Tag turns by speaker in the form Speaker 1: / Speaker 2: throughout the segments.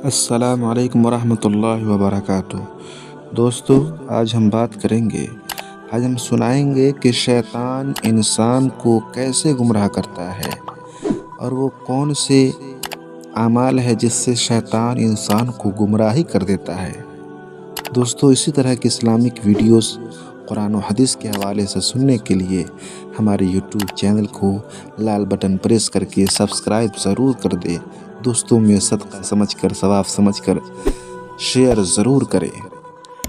Speaker 1: السلام علیکم ورحمۃ اللہ وبرکاتہ۔ دوستو، آج ہم بات کریں گے، آج ہم سنائیں گے کہ شیطان انسان کو کیسے گمراہ کرتا ہے اور وہ کون سے اعمال ہے جس سے شیطان انسان کو گمراہی کر دیتا ہے۔ دوستو، اسی طرح کی اسلامک ویڈیوز قرآن و حدیث کے حوالے سے سننے کے لیے ہمارے یوٹیوب چینل کو لال بٹن پریس کر کے سبسکرائب ضرور کر دے۔ دوستوں میں صدقہ سمجھ کر، ثواب سمجھ کر شیئر ضرور کریں۔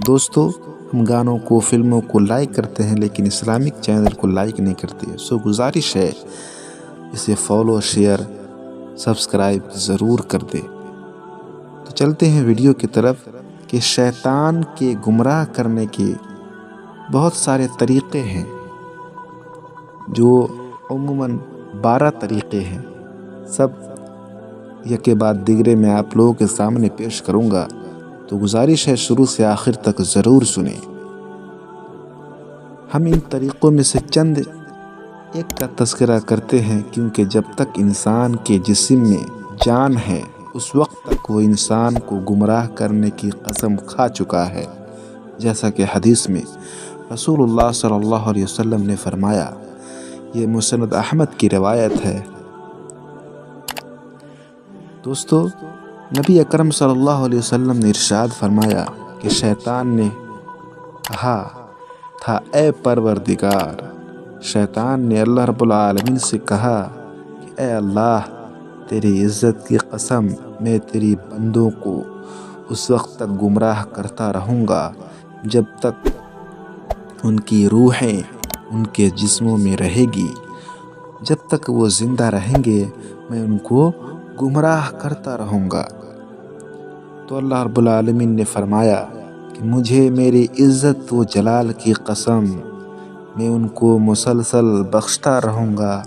Speaker 1: دوستو، ہم گانوں کو، فلموں کو لائک کرتے ہیں لیکن اسلامک چینل کو لائک نہیں کرتے، سو گزارش ہے اسے فالو، شیئر، سبسکرائب ضرور کر دے۔ تو چلتے ہیں ویڈیو کی طرف کہ شیطان کے گمراہ کرنے کے بہت سارے طریقے ہیں، جو عموماً 12 طریقے ہیں۔ سب یکے بعد دیگرے میں آپ لوگوں کے سامنے پیش کروں گا، تو گزارش ہے شروع سے آخر تک ضرور سنیں۔ ہم ان طریقوں میں سے چند ایک کا تذکرہ کرتے ہیں، کیونکہ جب تک انسان کے جسم میں جان ہے اس وقت تک وہ انسان کو گمراہ کرنے کی قسم کھا چکا ہے، جیسا کہ حدیث میں رسول اللہ صلی اللہ علیہ وسلم نے فرمایا۔ یہ مسند احمد کی روایت ہے۔ دوستو، نبی اکرم صلی اللہ علیہ وسلم نے ارشاد فرمایا کہ شیطان نے کہا تھا، اے پروردگار، شیطان نے اللہ رب العالمین سے کہا کہ اے اللہ، تیری عزت کی قسم، میں تیری بندوں کو اس وقت تک گمراہ کرتا رہوں گا جب تک ان کی روحیں ان کے جسموں میں رہے گی، جب تک وہ زندہ رہیں گے میں ان کو گمراہ کرتا رہوں گا۔ تو اللہ رب العالمین نے فرمایا کہ مجھے میری عزت و جلال کی قسم، میں ان کو مسلسل بخشتا رہوں گا،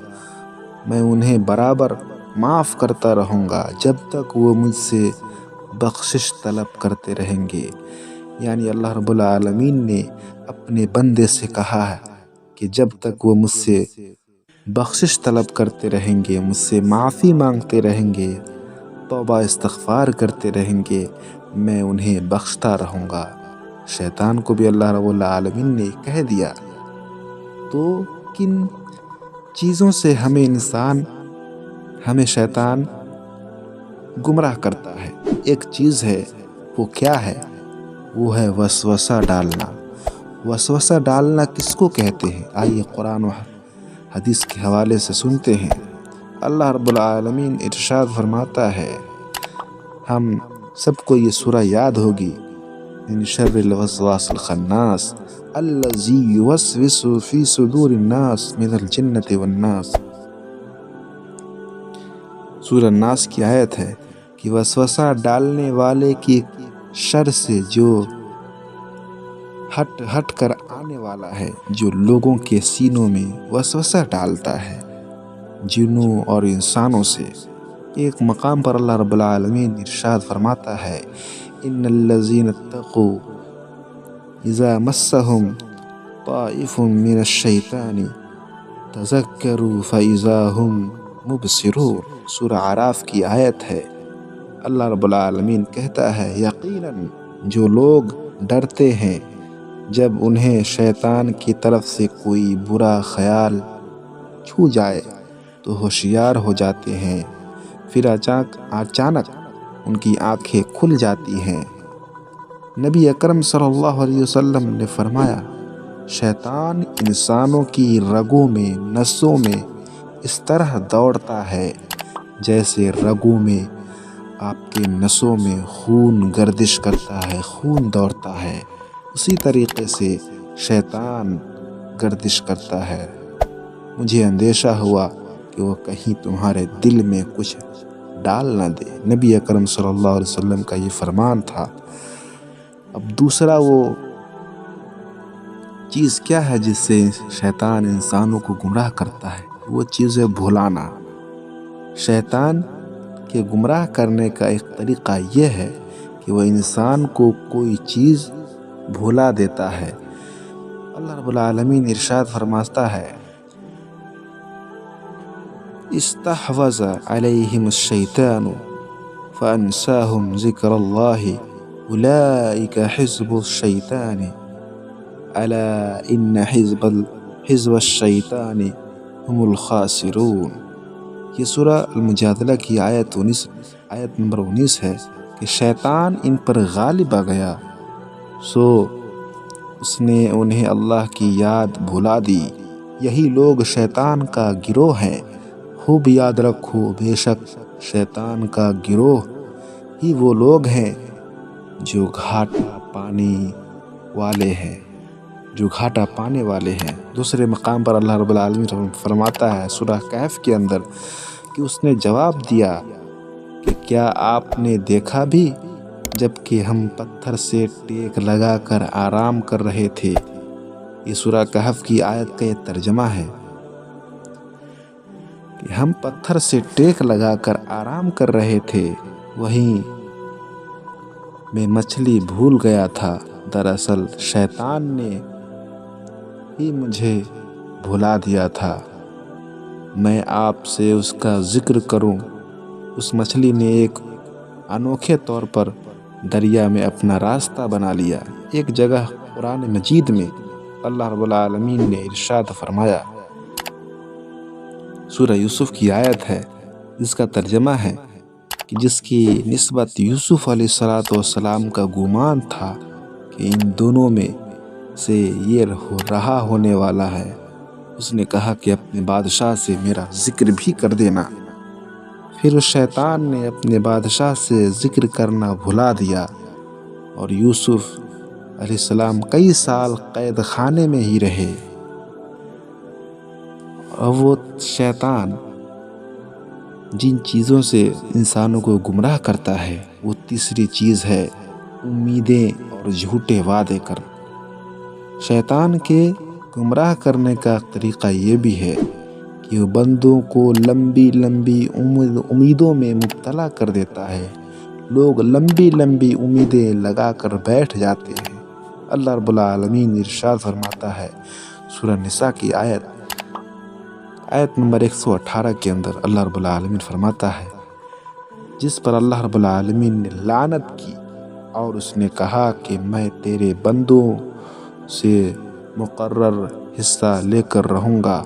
Speaker 1: میں انہیں برابر معاف کرتا رہوں گا جب تک وہ مجھ سے بخشش طلب کرتے رہیں گے۔ یعنی اللہ رب العالمین نے اپنے بندے سے کہا ہے کہ جب تک وہ مجھ سے بخشش طلب کرتے رہیں گے، مجھ سے معافی مانگتے رہیں گے، توبہ استغفار کرتے رہیں گے، میں انہیں بخشتا رہوں گا۔ شیطان کو بھی اللہ رب العالمین نے کہہ دیا۔ تو کن چیزوں سے ہمیں شیطان گمراہ کرتا ہے؟ ایک چیز ہے، وہ کیا ہے؟ وہ ہے وسوسہ ڈالنا۔ وسوسہ ڈالنا کس کو کہتے ہیں؟ آئیے قرآن و حدیث کے حوالے سے سنتے ہیں۔ اللہ رب العالمین ارشاد فرماتا ہے، ہم سب کو یہ سورہ یاد ہوگی، من شر الوسواس الخناس الذی یوسوس فی صدور الناس من الجنۃ والناس۔ سورہ الناس کی آیت ہے کہ وسوسہ ڈالنے والے کی شر سے جو ہٹ کر آنے والا ہے، جو لوگوں کے سینوں میں وسوسہ ڈالتا ہے، جنوں اور انسانوں سے۔ ایک مقام پر اللہ رب العالمین ارشاد فرماتا ہے، ان الذین اتقوا اذا مسهم طائف من الشیطان تذکروا فاذا هم مبصرون۔ سورہ اعراف کی آیت ہے۔ اللہ رب العالمین کہتا ہے، یقیناً جو لوگ ڈرتے ہیں جب انہیں شیطان کی طرف سے کوئی برا خیال چھو جائے تو ہوشیار ہو جاتے ہیں، پھر اچانک ان کی آنکھیں کھل جاتی ہیں۔ نبی اکرم صلی اللہ علیہ وسلم نے فرمایا، شیطان انسانوں کی رگوں میں، نسوں میں اس طرح دوڑتا ہے جیسے رگوں میں، آپ کے نسوں میں خون گردش کرتا ہے، خون دوڑتا ہے، اسی طریقے سے شیطان گردش کرتا ہے۔ مجھے اندیشہ ہوا کہ وہ کہیں تمہارے دل میں کچھ ڈال نہ دے۔ نبی اکرم صلی اللہ علیہ وسلم کا یہ فرمان تھا۔ اب دوسرا وہ چیز کیا ہے جس سے شیطان انسانوں کو گمراہ کرتا ہے؟ وہ چیز ہے بھلانا۔ شیطان کے گمراہ کرنے کا ایک طریقہ یہ ہے کہ وہ انسان کو کوئی چیز بھلا دیتا ہے۔ اللہ رب العالمین ارشاد فرماتا ہے، استحوذ علیہم الشیطان فأنساهم ذكر الله أولئك حزب الشيطان ألا إن حزب الشیطان هم الخاسرون۔ یہ سورہ المجادلہ کی آیت نمبر 19 ہے کہ شیطان ان پر غالب آ گیا، سو اس نے انہیں اللہ کی یاد بھلا دی۔ یہی لوگ شیطان کا گروہ ہیں۔ خوب یاد رکھو، بے شک شیطان کا گروہ ہی وہ لوگ ہیں جو گھاٹا پانے والے ہیں۔ دوسرے مقام پر اللہ رب العالمین فرماتا ہے سورہ کہف کے اندر کہ اس نے جواب دیا کہ کیا آپ نے دیکھا بھی جب کہ ہم پتھر سے ٹیک لگا کر آرام کر رہے تھے۔ یہ سورہ کہف کی آیت کا یہ ترجمہ ہے کہ ہم پتھر سے ٹیک لگا کر آرام کر رہے تھے، وہیں میں مچھلی بھول گیا تھا۔ دراصل شیطان نے ہی مجھے بھلا دیا تھا۔ میں آپ سے اس کا ذکر کروں۔ اس مچھلی نے ایک انوکھے طور پر دریا میں اپنا راستہ بنا لیا۔ ایک جگہ قرآن مجید میں اللہ رب العالمین نے ارشاد فرمایا، سورہ یوسف کی آیت ہے جس کا ترجمہ ہے کہ جس کی نسبت یوسف علیہ السلام کا گمان تھا کہ ان دونوں میں سے یہ رہا ہونے والا ہے، اس نے کہا کہ اپنے بادشاہ سے میرا ذکر بھی کر دینا۔ پھر اس شیطان نے اپنے بادشاہ سے ذکر کرنا بھلا دیا اور یوسف علیہ السلام کئی سال قید خانے میں ہی رہے۔ اور وہ شیطان جن چیزوں سے انسانوں کو گمراہ کرتا ہے وہ تیسری چیز ہے امیدیں اور جھوٹے وعدے کرنا۔ شیطان کے گمراہ کرنے کا طریقہ یہ بھی ہے کہ وہ بندوں کو لمبی لمبی امیدوں میں مبتلا کر دیتا ہے۔ لوگ لمبی لمبی امیدیں لگا کر بیٹھ جاتے ہیں۔ اللہ رب العالمین ارشاد فرماتا ہے سورہ نساء کی آیت نمبر 118 کے اندر اللہ رب العالمین فرماتا ہے، جس پر اللہ رب العالمین نے لعنت کی اور اس نے کہا کہ میں تیرے بندوں سے مقرر حصہ لے کر رہوں گا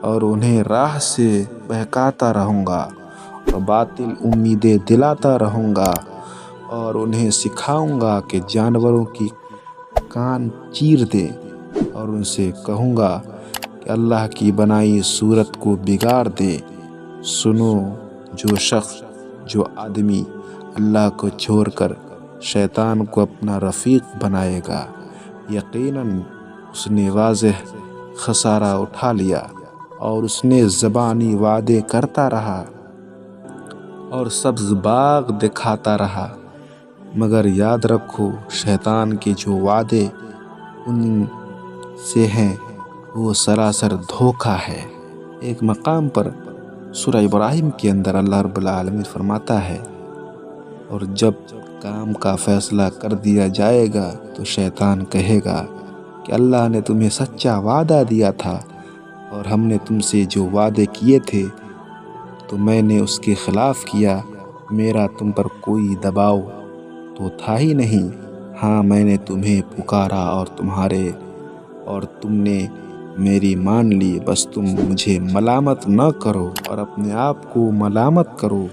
Speaker 1: اور انہیں راہ سے بہکاتا رہوں گا اور باطل امیدیں دلاتا رہوں گا اور انہیں سکھاؤں گا کہ جانوروں کی کان چیر دے اور ان سے کہوں گا کہ اللہ کی بنائی صورت کو بگاڑ دے۔ سنو، جو آدمی اللہ کو چھوڑ کر شیطان کو اپنا رفیق بنائے گا، یقیناً اس نے واضح خسارہ اٹھا لیا اور اس نے زبانی وعدے کرتا رہا اور سبز باغ دکھاتا رہا، مگر یاد رکھو شیطان کے جو وعدے ان سے ہیں وہ سراسر دھوکہ ہے۔ ایک مقام پر سورہ ابراہیم کے اندر اللہ رب العالمین فرماتا ہے، اور جب کام کا فیصلہ کر دیا جائے گا تو شیطان کہے گا کہ اللہ نے تمہیں سچا وعدہ دیا تھا اور ہم نے تم سے جو وعدے کیے تھے تو میں نے اس کے خلاف کیا، میرا تم پر کوئی دباؤ تو تھا ہی نہیں۔ ہاں، میں نے تمہیں پکارا اور تم نے میری مان لی، بس تم مجھے ملامت نہ کرو اور اپنے آپ کو ملامت کرو۔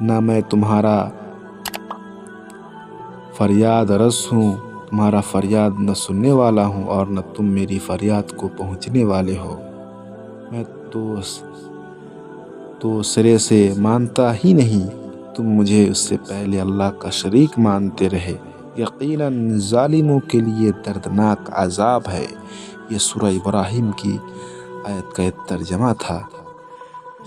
Speaker 1: نہ میں تمہارا فریاد رس ہوں، تمہارا فریاد نہ سننے والا ہوں اور نہ تم میری فریاد کو پہنچنے والے ہو۔ میں تو سرے سے مانتا ہی نہیں، تم مجھے اس سے پہلے اللہ کا شریک مانتے رہے۔ یقیناً ظالموں کے لیے دردناک عذاب ہے۔ یہ سورہ ابراہیم کی آیت کا ایک ترجمہ تھا۔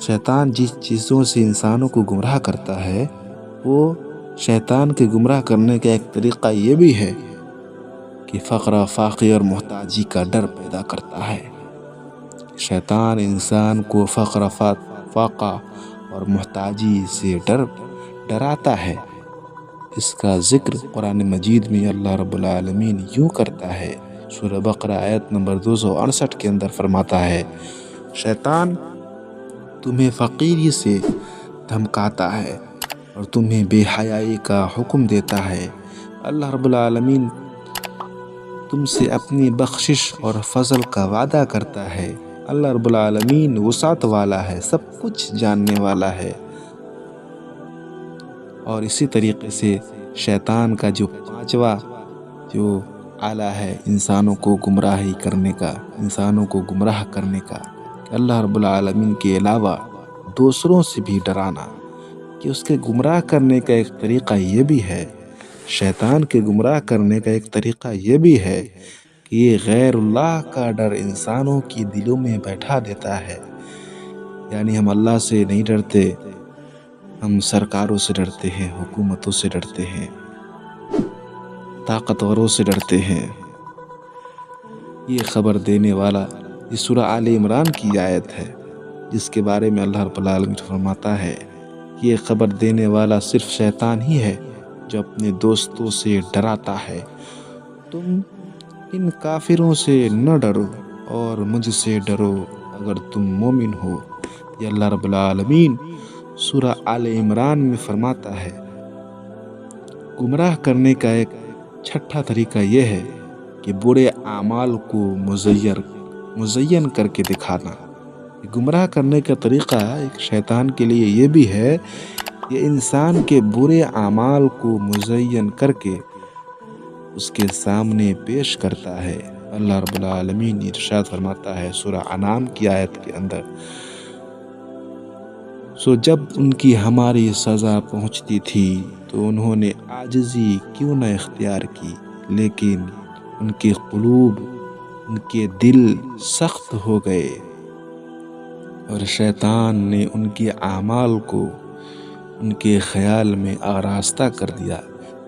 Speaker 1: شیطان جس چیزوں سے انسانوں کو گمراہ کرتا ہے، وہ شیطان کے گمراہ کرنے کا ایک طریقہ یہ بھی ہے کہ فقر، فاقے اور محتاجی کا ڈر پیدا کرتا ہے۔ شیطان انسان کو فقر، فاقہ اور محتاجی سے ڈراتا ہے۔ اس کا ذکر قرآن مجید میں اللہ رب العالمین یوں کرتا ہے، سورہ بقرہ آیت نمبر 268 کے اندر فرماتا ہے، شیطان تمہیں فقیری سے دھمکاتا ہے اور تمہیں بے حیائی کا حکم دیتا ہے۔ اللہ رب العالمین تم سے اپنی بخشش اور فضل کا وعدہ کرتا ہے۔ اللہ رب العالمین وسعت والا ہے، سب کچھ جاننے والا ہے۔ اور اسی طریقے سے شیطان کا جو پانچواں جو آلہ ہے انسانوں کو گمراہی کرنے کا، انسانوں کو گمراہ کرنے کا، اللہ رب العالمین کے علاوہ دوسروں سے بھی ڈرانا، کہ اس کے گمراہ کرنے کا ایک طریقہ یہ بھی ہے، شیطان کے گمراہ کرنے کا ایک طریقہ یہ بھی ہے کہ یہ غیر اللہ کا ڈر انسانوں کی دلوں میں بیٹھا دیتا ہے۔ یعنی ہم اللہ سے نہیں ڈرتے، ہم سرکاروں سے ڈرتے ہیں، حکومتوں سے ڈرتے ہیں، طاقتوروں سے ڈرتے ہیں۔ یہ خبر دینے والا یہ سورہ آل عمران کی آیت ہے، جس کے بارے میں اللہ رب العالمین فرماتا ہے کہ یہ خبر دینے والا صرف شیطان ہی ہے جو اپنے دوستوں سے ڈراتا ہے۔ تم ان کافروں سے نہ ڈرو اور مجھ سے ڈرو اگر تم مومن ہو۔ یہ اللہ رب العالمین سورہ آل عمران میں فرماتا ہے۔ گمراہ کرنے کا ایک چھٹا طریقہ یہ ہے کہ برے اعمال کو مزین کر کے دکھانا۔ گمراہ کرنے کا طریقہ ایک شیطان کے لیے یہ بھی ہے کہ انسان کے برے اعمال کو مزین کر کے اس کے سامنے پیش کرتا ہے۔ اللہ رب العالمین ارشاد فرماتا ہے سورہ انعام کی آیت کے اندر، سو جب ان کی ہماری سزا پہنچتی تھی تو انہوں نے عاجزی کیوں نہ اختیار کی، لیکن ان کے قلوب، ان کے دل سخت ہو گئے اور شیطان نے ان کے اعمال کو ان کے خیال میں آراستہ کر دیا۔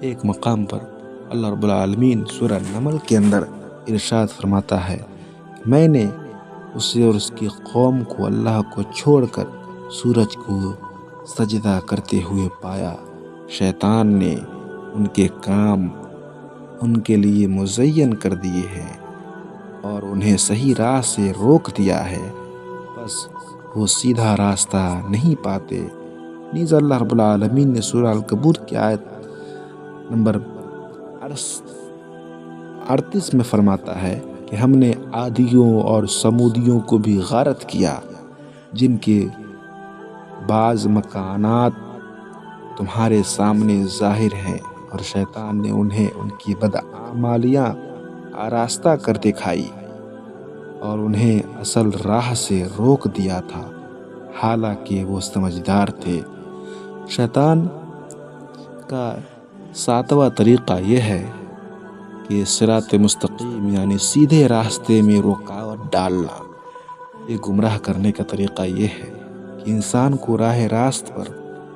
Speaker 1: ایک مقام پر اللہ رب العالمین سورہ نمل کے اندر ارشاد فرماتا ہے، میں نے اسے اور اس کی قوم کو اللہ کو چھوڑ کر سورج کو سجدہ کرتے ہوئے پایا۔ شیطان نے ان کے کام ان کے لیے مزین کر دیے ہیں اور انہیں صحیح راہ سے روک دیا ہے، بس وہ سیدھا راستہ نہیں پاتے۔ نیز اللہ رب العالمین نے سورہ العنکبوت کی آیت نمبر 38 میں فرماتا ہے کہ ہم نے عادیوں اور سمودیوں کو بھی غارت کیا، جن کے بعض مکانات تمہارے سامنے ظاہر ہیں، اور شیطان نے انہیں ان کی بدعمالیاں آراستہ کر دکھائی اور انہیں اصل راہ سے روک دیا تھا، حالانکہ وہ سمجھدار تھے۔ شیطان کا ساتواں طریقہ یہ ہے کہ صراط مستقیم یعنی سیدھے راستے میں رکاوٹ ڈالنا۔ یہ گمراہ کرنے کا طریقہ یہ ہے کہ انسان کو راہ راست پر،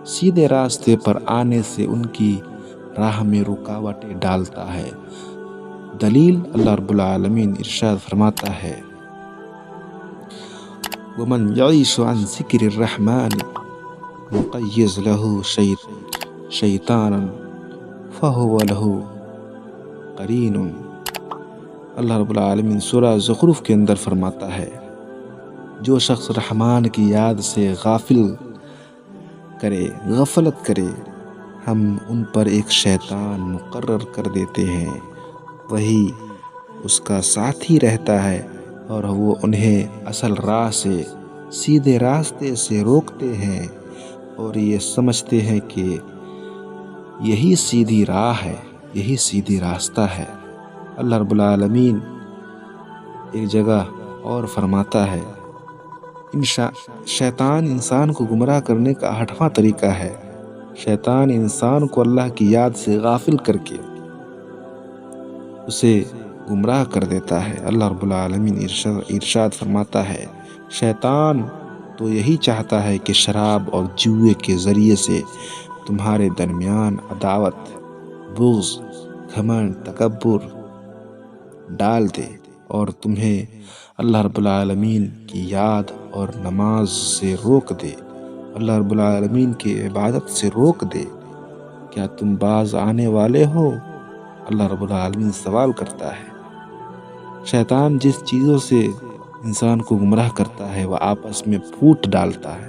Speaker 1: سیدھے راستے پر آنے سے ان کی راہ میں رکاوٹیں ڈالتا ہے۔ دلیل اللہ رب العالمین ارشاد فرماتا ہے، وَمَنْ يَعِيشُ عَنْ ذِكْرِ الرَّحْمَنِ نُقَيِّضْ لَهُ شَيْطَانًا فَهُوَ لَهُ قَرِينٌ۔ اللہ رب العالمین سورہ زخرف کے اندر فرماتا ہے، جو شخص رحمان کی یاد سے غفلت کرے، ہم ان پر ایک شیطان مقرر کر دیتے ہیں، وہی اس کا ساتھی رہتا ہے اور وہ انہیں اصل راہ سے، سیدھے راستے سے روکتے ہیں اور یہ سمجھتے ہیں کہ یہی سیدھی راہ ہے، یہی سیدھی راستہ ہے۔ اللہ رب العالمین ایک جگہ اور فرماتا ہے، شیطان انسان کو گمراہ کرنے کا 8واں طریقہ ہے۔ شیطان انسان کو اللہ کی یاد سے غافل کر کے اسے گمراہ کر دیتا ہے۔ اللہ رب العالمین ارشاد فرماتا ہے، شیطان تو یہی چاہتا ہے کہ شراب اور جوئے کے ذریعے سے تمہارے درمیان عداوت، بغض، گھمنڈ، تکبر ڈال دے اور تمہیں اللہ رب العالمین کی یاد اور نماز سے روک دے، اللہ رب العالمین کی عبادت سے روک دے۔ کیا تم باز آنے والے ہو؟ اللہ رب العالمین سوال کرتا ہے۔ شیطان جس چیزوں سے انسان کو گمراہ کرتا ہے وہ آپس میں پھوٹ ڈالتا ہے۔